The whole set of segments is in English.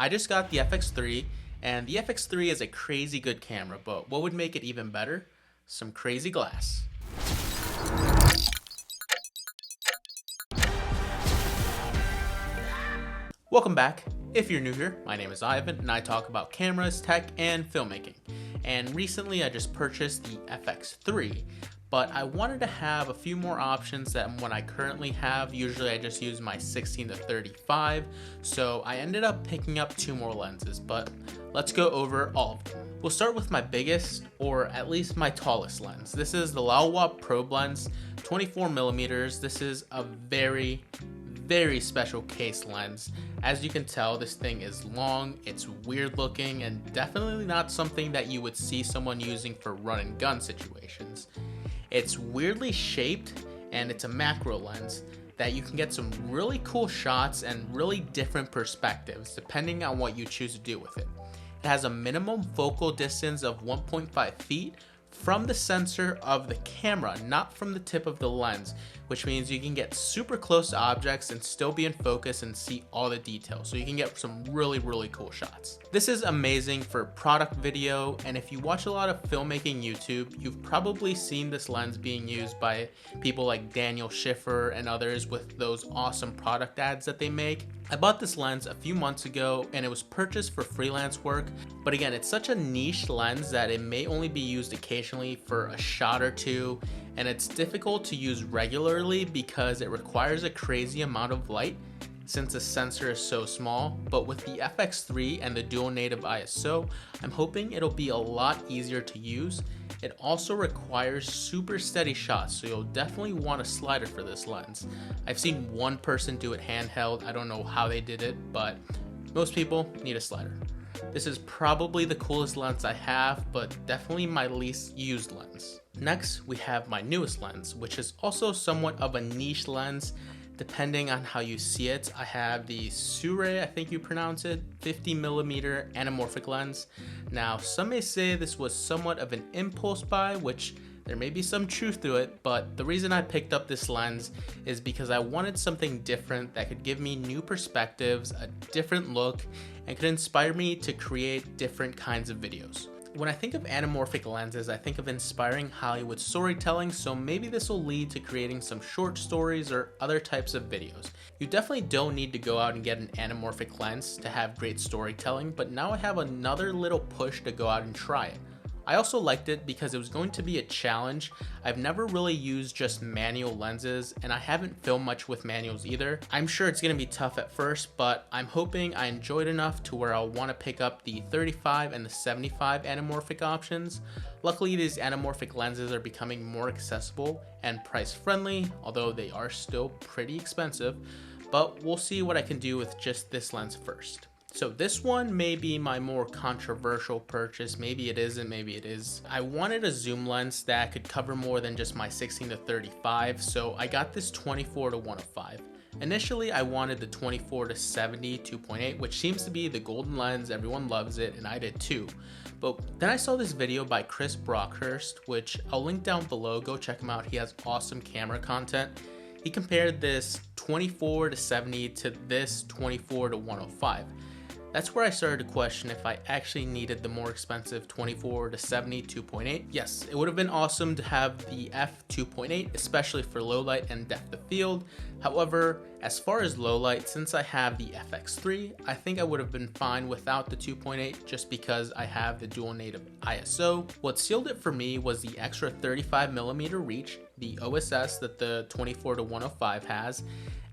I just got the FX3, and the FX3 is a crazy good camera, but what would make it even better? Some crazy glass. Welcome back. If you're new here, my name is Ivan and I talk about cameras, tech, and filmmaking. And recently I just purchased the FX3, but I wanted to have a few more options than what I currently have. Usually I just use my 16-35, so I ended up picking up 2 more lenses, but let's go over all of them. We'll start with my biggest, or at least my tallest lens. This is the Laowa Probe lens, 24mm. This is a very special case lens. As you can tell, this thing is long, it's weird looking, and definitely not something that you would see someone using for run and gun situations. It's weirdly shaped, and it's a macro lens that you can get some really cool shots and really different perspectives depending on what you choose to do with it. It has a minimum focal distance of 1.5 feet from the sensor of the camera, not from the tip of the lens, which means you can get super close to objects and still be in focus and see all the details. So you can get some really cool shots. This is amazing for product video, and if you watch a lot of filmmaking YouTube, you've probably seen this lens being used by people like Daniel Schiffer and others with those awesome product ads that they make. I bought this lens a few months ago and it was purchased for freelance work, but again, it's such a niche lens that it may only be used occasionally for a shot or two, and it's difficult to use regularly because it requires a crazy amount of light since the sensor is so small. But with the FX3 and the dual native ISO, I'm hoping it'll be a lot easier to use. It also requires super steady shots, so you'll definitely want a slider for this lens. I've seen one person do it handheld. I don't know how they did it, but most people need a slider. This is probably the coolest lens I have, but definitely my least used lens. Next, we have my newest lens, which is also somewhat of a niche lens depending on how you see it. I have the Shure, I think you pronounce it, 50mm anamorphic lens. Now, some may say this was somewhat of an impulse buy, which there may be some truth to it, but the reason I picked up this lens is because I wanted something different that could give me new perspectives, a different look, and could inspire me to create different kinds of videos. When I think of anamorphic lenses, I think of inspiring Hollywood storytelling, so maybe this will lead to creating some short stories or other types of videos. You definitely don't need to go out and get an anamorphic lens to have great storytelling, but now I have another little push to go out and try it. I also liked it because it was going to be a challenge. I've never really used just manual lenses, and I haven't filmed much with manuals either. I'm sure it's going to be tough at first, but I'm hoping I enjoyed enough to where I'll want to pick up the 35 and the 75 anamorphic options. Luckily, these anamorphic lenses are becoming more accessible and price friendly, although they are still pretty expensive, but we'll see what I can do with just this lens first. So this one may be my more controversial purchase. Maybe it isn't, maybe it is. I wanted a zoom lens that could cover more than just my 16-35, so I got this 24-105. Initially, I wanted the 24-70 2.8, which seems to be the golden lens. Everyone loves it, and I did too. But then I saw this video by Chris Brockhurst, which I'll link down below. Go check him out. He has awesome camera content. He compared this 24-70 to this 24-105. That's where I started to question if I actually needed the more expensive 24-70 2.8. Yes, it would have been awesome to have the f2.8, especially for low light and depth of field. However, as far as low light, since I have the FX3, I think I would have been fine without the 2.8 just because I have the dual native ISO. What sealed it for me was the extra 35mm reach, the OSS that the 24-105 has,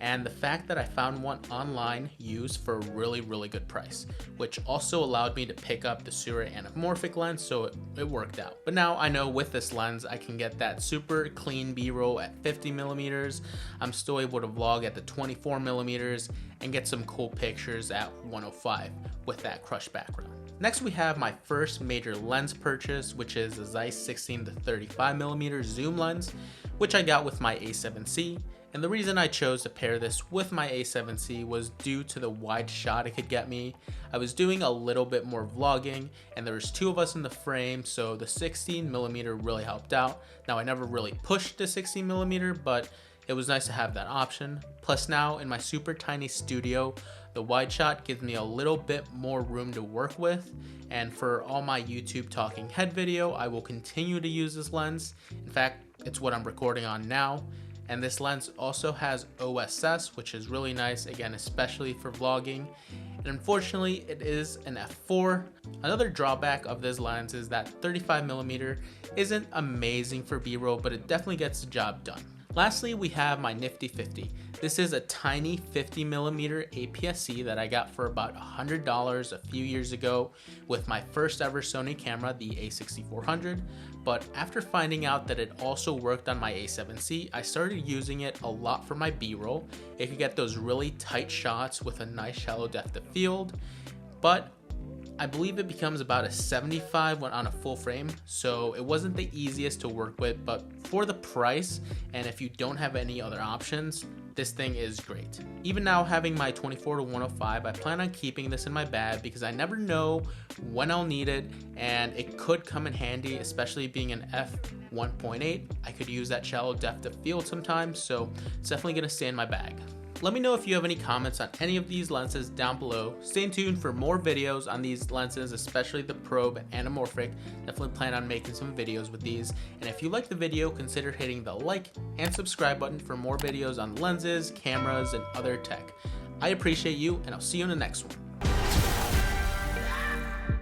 and the fact that I found one online used for a really good price, which also allowed me to pick up the Shure anamorphic lens, so it worked out. But now I know with this lens I can get that super clean B-roll at 50mm. I'm still able to vlog at the 24mm and get some cool pictures at 105 with that crushed background. Next, we have my first major lens purchase, which is a Zeiss 16-35mm zoom lens, which I got with my A7C. And the reason I chose to pair this with my A7C was due to the wide shot it could get me. I was doing a little bit more vlogging and there was 2 of us in the frame, so the 16mm really helped out. Now I never really pushed the 16mm, but it was nice to have that option. Plus now in my super tiny studio, The wide shot gives me a little bit more room to work with, and for all my YouTube talking head video, I will continue to use this lens. In fact, it's what I'm recording on now. And this lens also has OSS, which is really nice, again, especially for vlogging. And unfortunately, it is an f4. Another drawback of this lens is that 35mm isn't amazing for B-roll, but it definitely gets the job done. Lastly, we have my Nifty 50. This is a tiny 50mm APS-C that I got for about $100 a few years ago with my first ever Sony camera, the A6400. But after finding out that it also worked on my A7C, I started using it a lot for my B-roll. It could get those really tight shots with a nice shallow depth of field, but I believe it becomes about a 75 when on a full frame, so it wasn't the easiest to work with, but for the price, and if you don't have any other options, this thing is great. Even now, having my 24-105, I plan on keeping this in my bag because I never know when I'll need it, and it could come in handy, especially being an f1.8. I could use that shallow depth of field sometimes, so it's definitely gonna stay in my bag. Let me know if you have any comments on any of these lenses down below. Stay tuned for more videos on these lenses, especially the Probe and Anamorphic. Definitely plan on making some videos with these. And if you like the video, consider hitting the like and subscribe button for more videos on lenses, cameras, and other tech. I appreciate you, and I'll see you in the next one.